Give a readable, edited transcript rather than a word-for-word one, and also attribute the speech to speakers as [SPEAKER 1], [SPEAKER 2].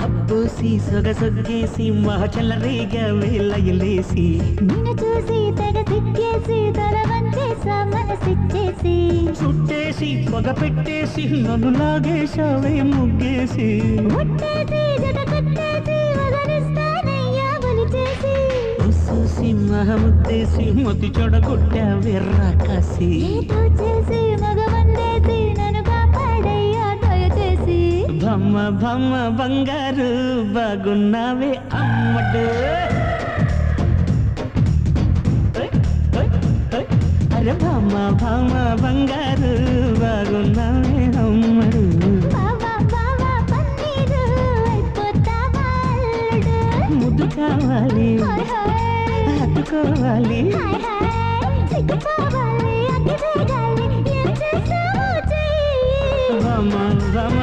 [SPEAKER 1] అబ్బోసి సొగసొగ్గేసి మహచలరేగా వేలయలేసి
[SPEAKER 2] నిన్ను చూసి తెగ సిక్కేసి తల వంచేసా మనసిచ్చేసి
[SPEAKER 1] చుట్టేసి పొగ పెట్టేసి నన్ను లాగేశావే ముగ్గేసి
[SPEAKER 2] ముట్టేసి జత కట్టేసి వదలిస్తానయ్యా బలిచేసి
[SPEAKER 1] చూసి మహముద్దేసి మొతి చెడగొట్టావే రాకాసి
[SPEAKER 2] ఏదో చేసి మగవందేసి నన్ను కాపాడయ్యా దయచేసి
[SPEAKER 1] భమ్మ భమ్మ బంగారు బాగున్నావే అమ్మడు అరే భమ్మ భమ్మ బంగారు బాగున్నావే అమ్మడు
[SPEAKER 2] బావా బావా పన్నీరు అయిపోతావా అల్లుడు
[SPEAKER 1] ముద్దు కావాలి
[SPEAKER 2] హాయ్ హాయ్
[SPEAKER 1] హత్తుకోవాలి
[SPEAKER 2] హాయ్ హాయ్ సిగ్గుపోవాలి అతి వేగాలి ఏం చేస్తావో చెయ్యి
[SPEAKER 1] భమ్మ భమ్మ